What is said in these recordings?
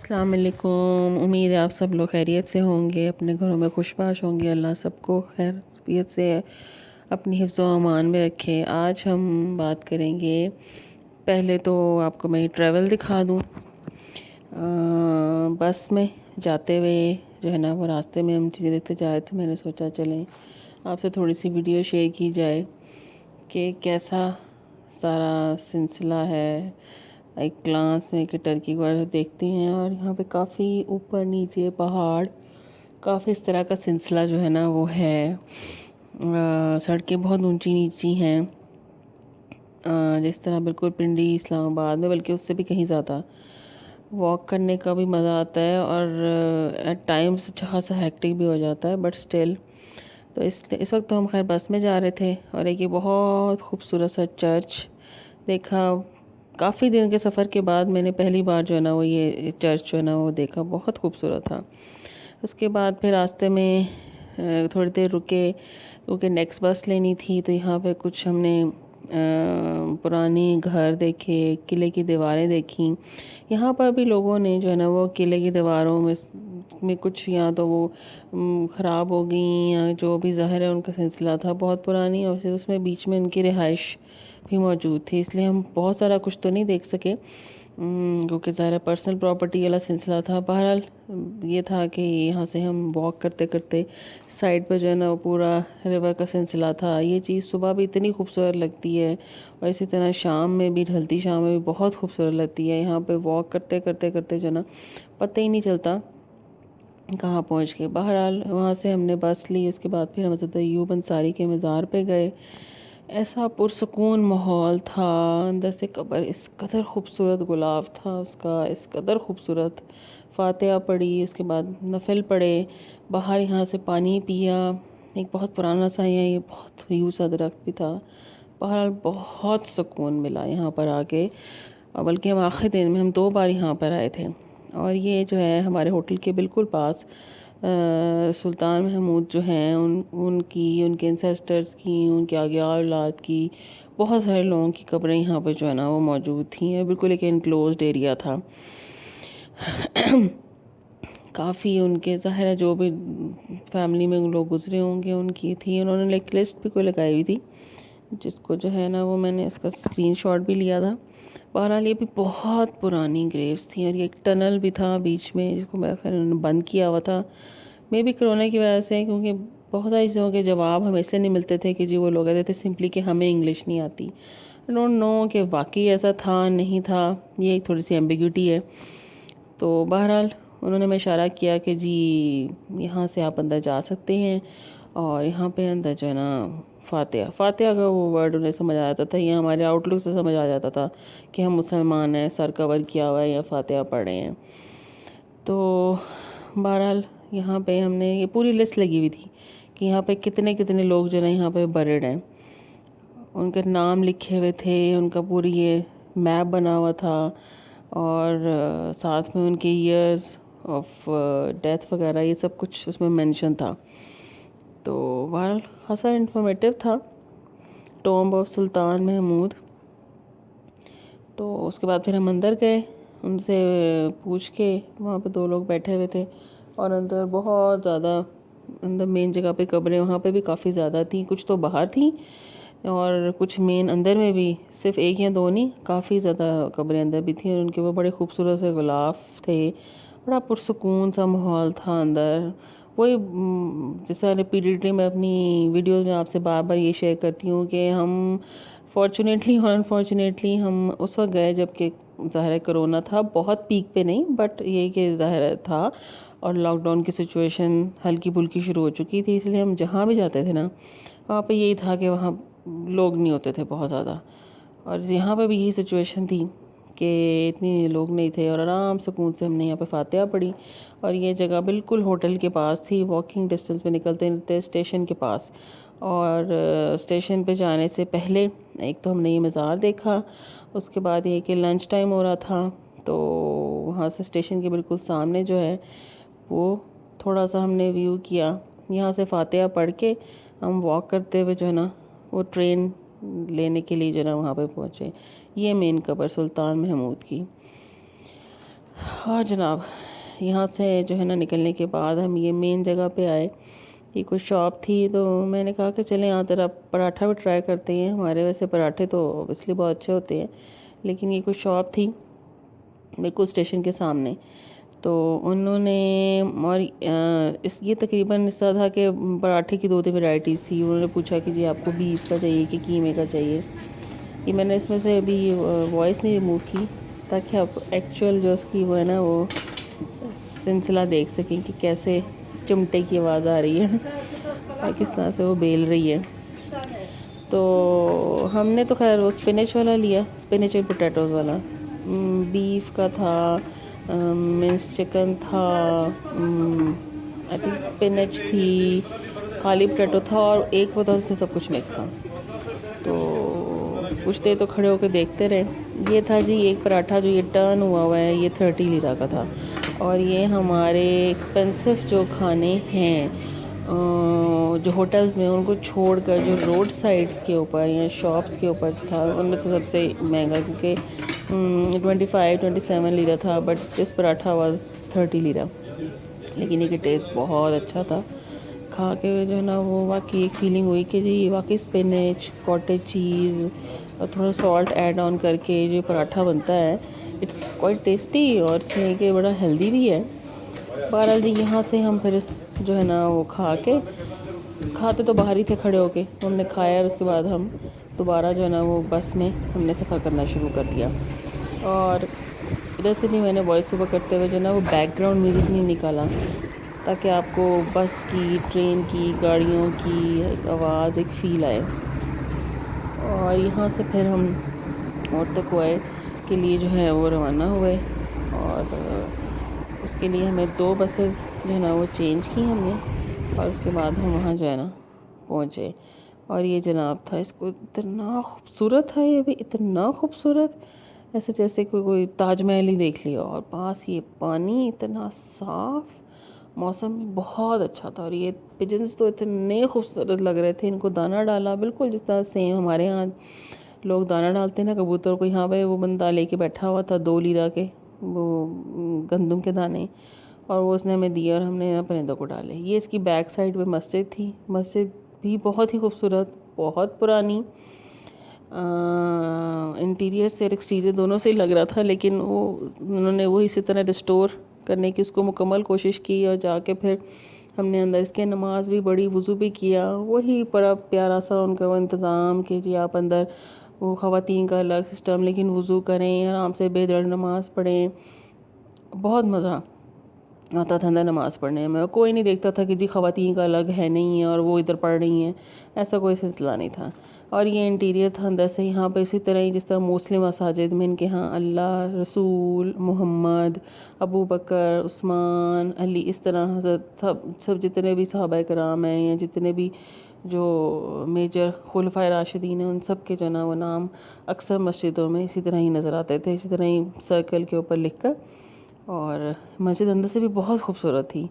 अस्सलाम वालेकुम। उम्मीद है आप सब लोग खैरियत से होंगे, अपने घरों में खुशबाश होंगे। अल्लाह सबको खैरियत से अपनी हिफ्ज़ व अमान में रखे। आज हम बात करेंगे, पहले तो आपको मैं ट्रैवल दिखा दूँ। बस में जाते हुए जो है ना, वो रास्ते में हम चीज़ें देखते जाए तो मैंने सोचा चलें आपसे थोड़ी सी वीडियो शेयर की जाए कि कैसा सारा सिलसिला है। एक ग्लांस में कि टर्की को देखते हैं और यहाँ पे काफ़ी ऊपर नीचे पहाड़, काफ़ी इस तरह का सिलसिला जो है ना वो है। सड़कें बहुत ऊंची नीची हैं, जिस तरह बिल्कुल पिंडी इस्लामाबाद में, बल्कि उससे भी कहीं ज़्यादा। वॉक करने का भी मज़ा आता है और एट टाइम्स खासा हेक्टिक भी हो जाता है, बट स्टिल। तो इस वक्त तो हम खैर बस में जा रहे थे और एक ये बहुत खूबसूरत सा चर्च देखा। काफ़ी दिन के सफ़र के बाद मैंने पहली बार जो है ना वो ये चर्च जो है ना वो देखा, बहुत खूबसूरत था। उसके बाद फिर रास्ते में थोड़ी देर रुके क्योंकि नेक्स्ट बस लेनी थी। तो यहाँ पे कुछ हमने पुरानी घर देखे, किले की दीवारें देखी। यहाँ पर भी लोगों ने जो है ना वो किले की दीवारों में कुछ या तो वो ख़राब हो गई या जो भी ज़ाहिर है उनका सिलसिला था बहुत पुरानी, और फिर उसमें बीच में उनकी रिहाइश भी मौजूद थी, इसलिए हम बहुत सारा कुछ तो नहीं देख सके क्योंकि ज़ाहिर पर्सनल प्रॉपर्टी वाला सिलसिला था। बहरहाल ये था कि यहाँ से हम वॉक करते करते साइड पर जो है ना वो पूरा रिवर का सिलसिला था। ये चीज़ सुबह भी इतनी खूबसूरत लगती है और इसी तरह शाम में भी, ढलती शाम में भी बहुत खूबसूरत लगती है। यहाँ पे वॉक करते करते करते जो है ना पता ही नहीं चलता कहाँ पहुँच गए। बहरहाल वहाँ से हमने बस ली, उसके बाद फिर हम हज़रत अय्यूब अंसारी के मज़ार पे गए। ऐसा पुरसकून माहौल था, अंदर से कब्र इस कदर खूबसूरत, गुलाब था उसका इस कदर खूबसूरत। फातिहा पढ़ी, उसके बाद नफिल पढ़े, बाहर यहाँ से पानी पिया। एक बहुत पुराना सा ये बहुत यूँ सा दरख्त भी था। बहरहाल बहुत सुकून मिला यहाँ पर आके, और बल्कि हम आखिरी दिन में हम 2 बार यहाँ पर आए थे। और ये जो है हमारे होटल के बिल्कुल पास सुल्तान महमूद जो हैं उनकी, उनके एंसेस्टर्स की, उनके आगे औलाद की, बहुत सारे लोगों की कब्रें यहाँ पर जो है ना वो मौजूद थी। बिल्कुल एक इनक्लोज्ड एरिया था। काफ़ी उनके ज़ाहिर है जो भी फैमिली में लोग गुजरे होंगे उनकी थी। उन्होंने एक लिस्ट भी कोई लगाई हुई थी, जिसको जो है ना वो मैंने उसका स्क्रीनशॉट भी लिया था। बहरहाल ये भी बहुत पुरानी ग्रेव्स थी और ये एक टनल भी था बीच में, जिसको मैं खैर उन्होंने बंद किया हुआ था, मे भी कोरोना की वजह से, क्योंकि बहुत सारी चीज़ों के जवाब हमें इसलिए नहीं मिलते थे कि जी वो लोग कहते थे सिंपली कि हमें इंग्लिश नहीं आती। आई डोंट नो कि वाकई ऐसा था नहीं था, ये एक थोड़ी सी एम्बिग्यूटी है। तो बहरहाल उन्होंने मैं इशारा किया कि जी यहाँ से आप अंदर जा सकते हैं, और यहाँ पे अंदर जो है ना फातिहा फातिहा का वो वर्ड उन्हें समझ आ जाता था, या हमारे आउटलुक से समझ आ जाता था कि हम मुसलमान हैं, सर कवर किया हुआ है या फातिहा पढ़ रहे हैं। तो बहरहाल यहाँ पे हमने ये पूरी लिस्ट लगी हुई थी कि यहाँ पे कितने कितने लोग जो है यहाँ पे बरिड हैं, उनके नाम लिखे हुए थे, उनका पूरी ये मैप बना हुआ था, और साथ में उनके ईयर्स ऑफ डेथ वगैरह ये सब कुछ उसमें मेंशन था। तो बहरहाल खासा इन्फॉर्मेटिव था, टॉम्ब ऑफ सुल्तान महमूद। तो उसके बाद फिर हम अंदर गए, उनसे पूछ के, वहाँ पे 2 लोग बैठे हुए थे और अंदर बहुत ज़्यादा, अंदर मेन जगह पे कब्रें वहाँ पे भी काफ़ी ज़्यादा थी, कुछ तो बाहर थी और कुछ मेन अंदर में भी, सिर्फ 1 या 2 नहीं, काफ़ी ज़्यादा कब्रें अंदर भी थी और उनके वो बड़े खूबसूरत से गुलाब थे। बड़ा पुरसकून सा माहौल था अंदर। वही जैसा रिपीटेडली मैं अपनी वीडियोज़ में आपसे बार बार ये शेयर करती हूँ कि हम फॉर्चुनेटली और अनफॉर्चुनेटली हम उस वक्त गए जबकि ज़ाहिर है कोरोना था, बहुत पीक पे नहीं, बट ये कि ज़ाहिर था और लॉकडाउन की सिचुएशन हल्की फुल्की शुरू हो चुकी थी, इसलिए हम जहाँ भी जाते थे ना वहाँ पे यही था कि वहाँ लोग नहीं होते थे बहुत ज़्यादा। और यहाँ पे भी यही सिचुएशन थी कि इतने लोग नहीं थे और आराम सुकून से हमने यहाँ पे फातिहा पढ़ी। और ये जगह बिल्कुल होटल के पास थी, वॉकिंग डिस्टेंस पे निकलते निकलते स्टेशन के पास। और स्टेशन पे जाने से पहले एक तो हमने ये मज़ार देखा, उसके बाद ये कि लंच टाइम हो रहा था, तो वहाँ से स्टेशन के बिल्कुल सामने जो है वो थोड़ा सा हमने व्यू किया। यहाँ से फातिहा पढ़ के हम वॉक करते हुए जो है ना वो ट्रेन लेने के लिए जो है ना वहाँ पे पहुँचे। ये मेन कब्र सुल्तान महमूद की। हाँ जनाब, यहाँ से जो है ना निकलने के बाद हम ये मेन जगह पे आए। ये कुछ शॉप थी तो मैंने कहा कि चलें यहाँ ज़रा पराठा भी ट्राई करते हैं। हमारे वैसे पराठे तो ऑब्वियसली बहुत अच्छे होते हैं, लेकिन ये कुछ शॉप थी बिल्कुल स्टेशन के सामने। तो उन्होंने और इस ये तकरीबन इस तरह था कि पराठे की 2-3 वैरायटीज़ थी। उन्होंने पूछा कि जी आपको बीफ का चाहिए कि कीमे का चाहिए। कि मैंने इसमें से अभी वॉइस नहीं रिमूव की ताकि आप एक्चुअल जो उसकी वो है ना वो सिलसिला देख सकें कि कैसे चिमटे की आवाज़ आ रही है और किस तरह से वो बेल रही है। तो हमने तो खैर वो स्पिनच वाला लिया, स्पिनच एंड पोटैटोज़ वाला। बीफ का था, मिन्स चिकन था, आई थिंक स्पिनच थी, खाली पोटैटो था और एक वो था उसमें सब कुछ मिक्स था। तो कुछ देर तो खड़े होकर देखते रहे। ये था जी एक पराठा जो ये टर्न हुआ है, ये 30 लीरा का था। और ये हमारे एक्सपेंसिव जो खाने हैं जो होटल्स में, उनको छोड़कर जो रोड साइड्स के ऊपर या शॉप्स के ऊपर था उनमें से सबसे महंगा, क्योंकि 25-27 लीरा था, but this paratha was 30 lira. लेकिन ये टेस्ट बहुत अच्छा था। खा के जो है ना वो वाकई एक फीलिंग हुई कि जी वाकई स्पिनच, कॉटेज चीज़ और थोड़ा सॉल्ट ऐड ऑन करके जो पराठा बनता है, इट्स क्वाइट टेस्टी और इसमें कि बड़ा हेल्दी भी है। बहरहाल जी यहाँ से हम फिर जो है ना वो खाते तो बाहर ही थे खड़े होके। हमने खाया और उसके बाद हम दोबारा जो है ना वो बस में हमने सफ़र करना शुरू कर दिया। और इधर से भी मैंने वॉइस ओवर करते हुए जो है ना वो बैकग्राउंड म्यूज़िक नहीं निकाला, ताकि आपको बस की, ट्रेन की, गाड़ियों की एक आवाज़, एक फ़ील आए। और यहाँ से फिर हम औरतों को आए के लिए जो है वो रवाना हुए। और उसके लिए हमें 2 बसेस जो है ना वो चेंज की हमने, और उसके बाद हम वहाँ जो है ना पहुँचे। और ये जनाब था, इसको इतना खूबसूरत था, ये भी इतना खूबसूरत, ऐसे जैसे कोई ताजमहल ही देख लिया। और पास ये पानी इतना साफ़, मौसम भी बहुत अच्छा था। और ये पिजन्स तो इतने खूबसूरत लग रहे थे। इनको दाना डाला बिल्कुल जिस तरह सेम हमारे यहाँ लोग दाना डालते हैं ना कबूतर को, यहाँ पे वो बंदा लेके बैठा हुआ था 2 लीरा के वो गंदम के दाने, और वो उसने हमें दिया और हमने परिंदों को डाले। ये इसकी बैक साइड पे मस्जिद थी। मस्जिद भी बहुत ही खूबसूरत, बहुत पुरानी, इंटीरियर से और एक्सटीरियर दोनों से ही लग रहा था। लेकिन वो उन्होंने वो इसी तरह रिस्टोर करने की उसको मुकम्मल कोशिश की। और जाके फिर हमने अंदर इसके नमाज भी पढ़ी, वज़ू भी किया। वही बड़ा प्यारा सा उनका वो इंतज़ाम कि जी आप अंदर, वो ख़वातीन का अलग सिस्टम, लेकिन वज़ू करें, आराम से बेधड़ नमाज़ पढ़ें। बहुत मज़ा आता था अंदर नमाज़ पढ़ने में। कोई नहीं देखता था कि जी ख़वातीन का अलग है, नहीं है और वो इधर पढ़ रही हैं, ऐसा कोई सिलसिला नहीं था। और ये इंटीरियर था अंदर से। यहाँ पे इसी तरह ही जिस तरह मुस्लिम मसाजिद में इनके यहाँ अल्लाह, रसूल, मोहम्मद, अबू बकर, उस्मान, अली, इस तरह हज़रत सब जितने भी सहाबा कराम हैं या जितने भी जो मेजर खुलफाए राशिदीन हैं, उन सब के जो ना वो नाम अक्सर मस्जिदों में इसी तरह ही नज़र आते थे, इसी तरह ही सर्कल के ऊपर लिख कर। और मस्जिद अंदर से भी बहुत खूबसूरत थी।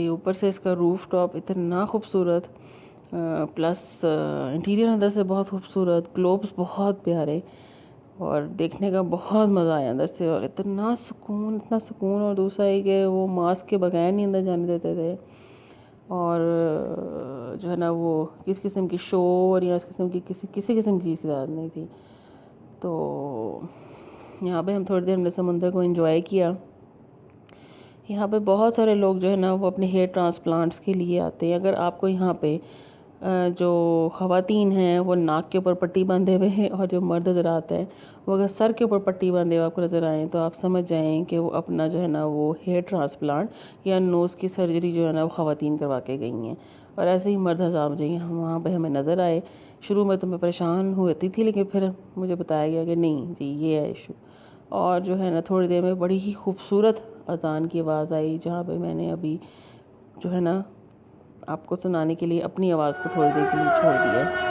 ऊपर से इसका रूफ टॉप इतना खूबसूरत, प्लस इंटीरियर अंदर से बहुत खूबसूरत, ग्लोब्स बहुत प्यारे, और देखने का बहुत मज़ा आया अंदर से। और इतना सुकून, इतना सुकून। और दूसरा है कि वो मास्क के बगैर नहीं अंदर जाने देते थे। और जो है ना वो किस किस्म की शोर या इस किस्म की किसी किस्म की चीज़ की ज़रूरत नहीं थी। तो यहाँ पे हम थोड़ी देर हमने समुंदर को एंजॉय किया। यहाँ पे बहुत सारे लोग जो है ना वो अपने हेयर ट्रांसप्लांट्स के लिए आते हैं। अगर आपको यहाँ पे जो ख़वातीन हैं वो नाक के ऊपर पट्टी बांधे हुए हैं, और जो मर्द नज़र आता है वो अगर सर के ऊपर पट्टी बांधे हुए आपको नज़र आए, तो आप समझ जाएं कि वो अपना जो है ना वो हेयर ट्रांसप्लांट या नोज़ की सर्जरी जो है ना वो ख़वातीन करवा के गई हैं। और ऐसे ही मर्द हज़ाम जो हैं वहाँ पे हमें नज़र आए। शुरू में तो मैं परेशान होती थी, लेकिन फिर मुझे बताया गया कि नहीं जी ये है इशू। और जो है ना थोड़ी देर में बड़ी ही खूबसूरत अज़ान की आवाज़ आई, जहाँ पे मैंने अभी जो है ना आपको सुनाने के लिए अपनी आवाज़ को थोड़ी देर के लिए छोड़ दिया।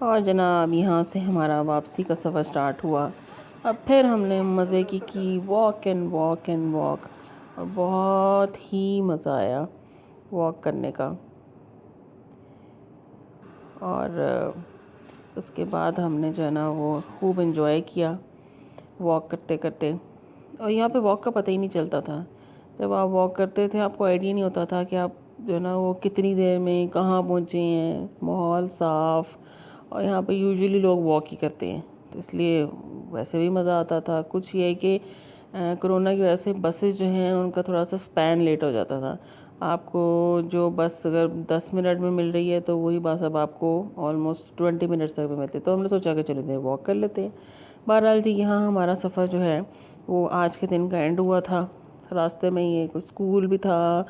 और जनाब यहाँ से हमारा वापसी का सफ़र स्टार्ट हुआ। अब फिर हमने मज़े की walk and walk and walk, और बहुत ही मज़ा आया वॉक करने का। और उसके बाद हमने जो है ना वो खूब एंजॉय किया वॉक करते करते। और यहाँ पे वॉक का पता ही नहीं चलता था। जब आप वॉक करते थे आपको आइडिया नहीं होता था कि आप जो है ना वो कितनी देर में कहाँ पहुँचे हैं। माहौल साफ़, और यहाँ पे यूजुअली लोग वॉक ही करते हैं, तो इसलिए वैसे भी मज़ा आता था। कुछ ये है कि कोरोना की वजह से बसेस जो हैं उनका थोड़ा सा स्पैन लेट हो जाता था। आपको जो बस अगर 10 मिनट में मिल रही है तो वही बस अब आपको ऑलमोस्ट 20 मिनट्स तक में मिलती है। तो हमने सोचा कि चलो इधर वॉक कर लेते हैं। बहरहाल जी यहाँ हमारा सफ़र जो है वो आज के दिन का एंड हुआ था। रास्ते में ही एक स्कूल भी था,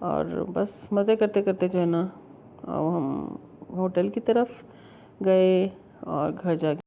और बस मज़े करते करते जो है ना हम होटल की तरफ गए और घर जा